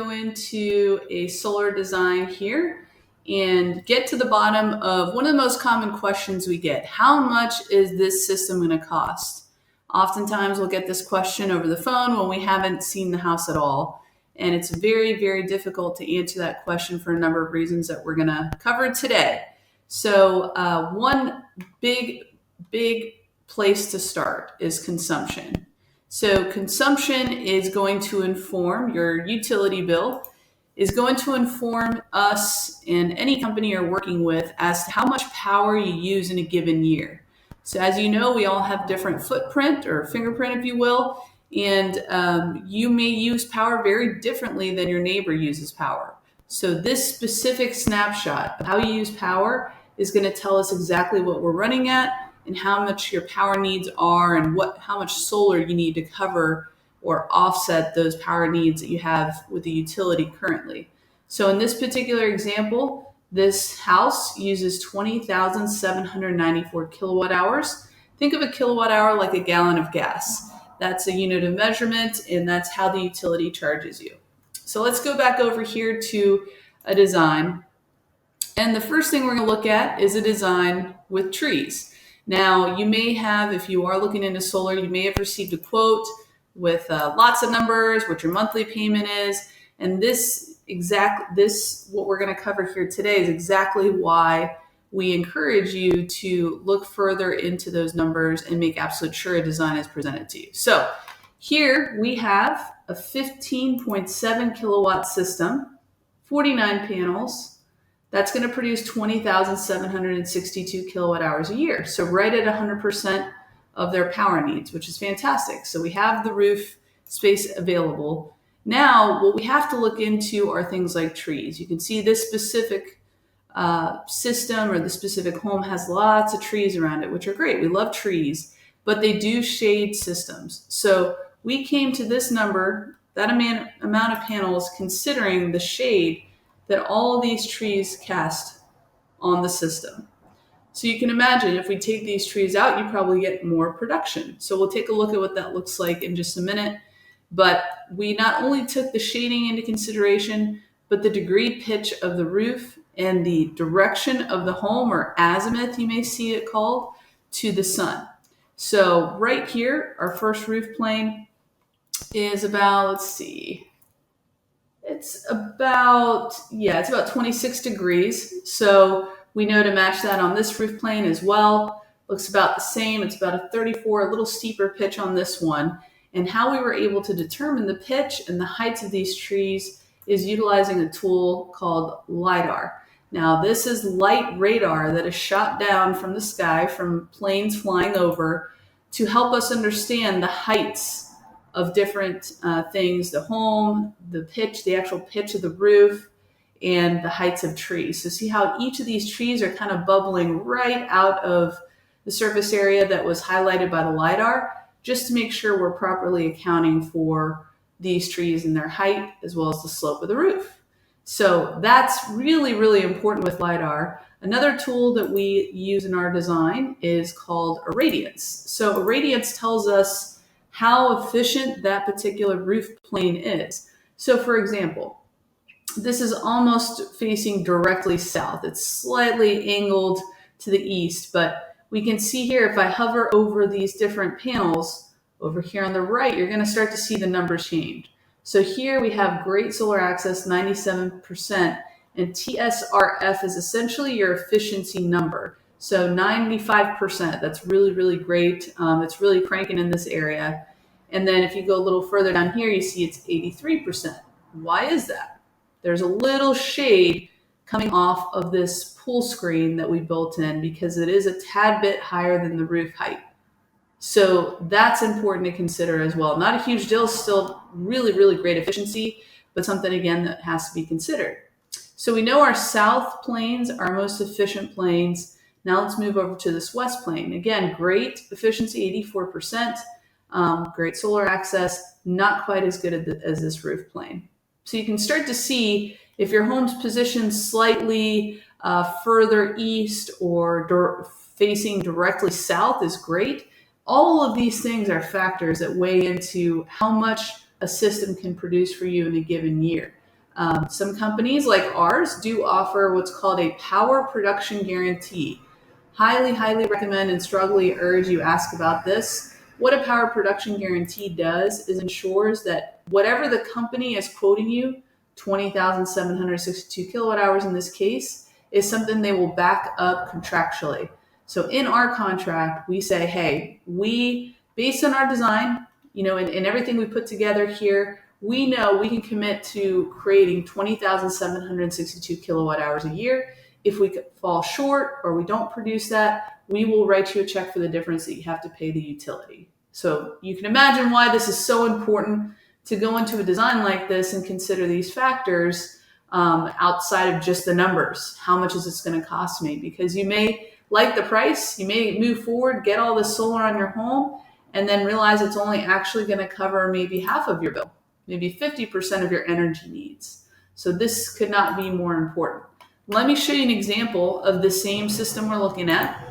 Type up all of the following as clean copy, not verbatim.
go into a solar design here and get to the bottom of one of the most common questions we get. How much is this system going to cost? Oftentimes we'll get this question over the phone when we haven't seen the house at all. And it's very, very difficult to answer that question for a number of reasons that we're going to cover today. So one big place to start is consumption. So consumption is going to inform your utility bill, is going to inform us and any company you're working with as to how much power you use in a given year. So as you know, we all have different footprint or fingerprint, if you will, and you may use power very differently than your neighbor uses power. So this specific snapshot of how you use power is going to tell us exactly what we're running at and how much your power needs are and how much solar you need to cover or offset those power needs that you have with the utility currently. So in this particular example, this house uses 20,794 kilowatt hours. Think of a kilowatt hour like a gallon of gas. That's a unit of measurement, and that's how the utility charges you. So let's go back over here to a design. And the first thing we're going to look at is a design with trees. Now, you may have, if you are looking into solar, you may have received a quote with lots of numbers, what your monthly payment is. And what we're going to cover here today is exactly why we encourage you to look further into those numbers and make absolute sure a design is presented to you. So here we have a 15.7 kilowatt system, 49 panels. That's going to produce 20,762 kilowatt hours a year. So right at 100% of their power needs, which is fantastic. So we have the roof space available. Now, what we have to look into are things like trees. You can see this specific system or the specific home has lots of trees around it, which are great. We love trees, but they do shade systems. So we came to this number, that amount of panels, considering the shade that all of these trees cast on the system. So you can imagine if we take these trees out, you probably get more production. So we'll take a look at what that looks like in just a minute. But we not only took the shading into consideration, but the degree pitch of the roof and the direction of the home, or azimuth, you may see it called, to the sun. So right here, our first roof plane is about, it's about 26 degrees. So we know to match that on this roof plane as well. Looks about the same. It's about a 34, a little steeper pitch on this one. And how we were able to determine the pitch and the heights of these trees is utilizing a tool called LiDAR. Now, this is light radar that is shot down from the sky from planes flying over to help us understand the heights of different things, the home, the pitch, the actual pitch of the roof, and the heights of trees. So see how each of these trees are kind of bubbling right out of the surface area that was highlighted by the LiDAR, just to make sure we're properly accounting for these trees and their height as well as the slope of the roof. So that's really, really important with LiDAR. Another tool that we use in our design is called Irradiance. So Irradiance tells us how efficient that particular roof plane is. So for example, this is almost facing directly south. It's slightly angled to the east, but we can see here if I hover over these different panels over here on the right, you're going to start to see the numbers change. So here we have great solar access, 97%, and TSRF is essentially your efficiency number. So 95%, that's really, really great. It's really cranking in this area. And then if you go a little further down here, you see it's 83%. Why is that? There's a little shade coming off of this pool screen that we built in because it is a tad bit higher than the roof height. So that's important to consider as well. Not a huge deal, still really, really great efficiency, but something again that has to be considered. So we know our south planes are our most efficient planes. Now let's move over to this west plane. Again, great efficiency, 84%, great solar access, not quite as good as this roof plane. So you can start to see if your home's positioned slightly further east or facing directly south is great. All of these things are factors that weigh into how much a system can produce for you in a given year. Some companies like ours do offer what's called a power production guarantee. Highly, highly recommend and strongly urge you ask about this. What a power production guarantee does is ensures that whatever the company is quoting you, 20,762 kilowatt hours in this case, is something they will back up contractually. So in our contract, we say, hey, we, based on our design, and everything we put together here, we know we can commit to creating 20,762 kilowatt hours a year. If we fall short or we don't produce that, we will write you a check for the difference that you have to pay the utility. So you can imagine why this is so important to go into a design like this and consider these factors outside of just the numbers. How much is this going to cost me? Because you may like the price, you may move forward, get all this solar on your home, and then realize it's only actually going to cover maybe half of your bill, maybe 50% of your energy needs. So this could not be more important. Let me show you an example of the same system we're looking at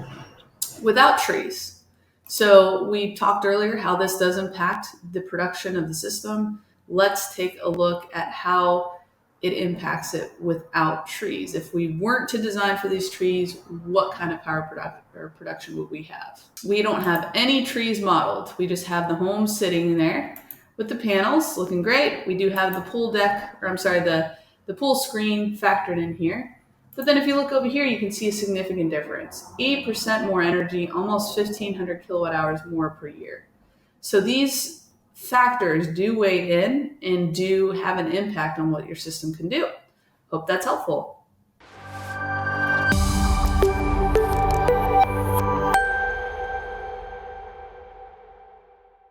without trees. So we talked earlier how this does impact the production of the system. Let's take a look at how it impacts it without trees. If we weren't to design for these trees, what kind of power production would we have? We don't have any trees modeled. We just have the home sitting there with the panels looking great. We do have the pool deck, the pool screen factored in here. But then if you look over here, you can see a significant difference. 8% more energy, almost 1,500 kilowatt hours more per year. So these factors do weigh in and do have an impact on what your system can do. Hope that's helpful.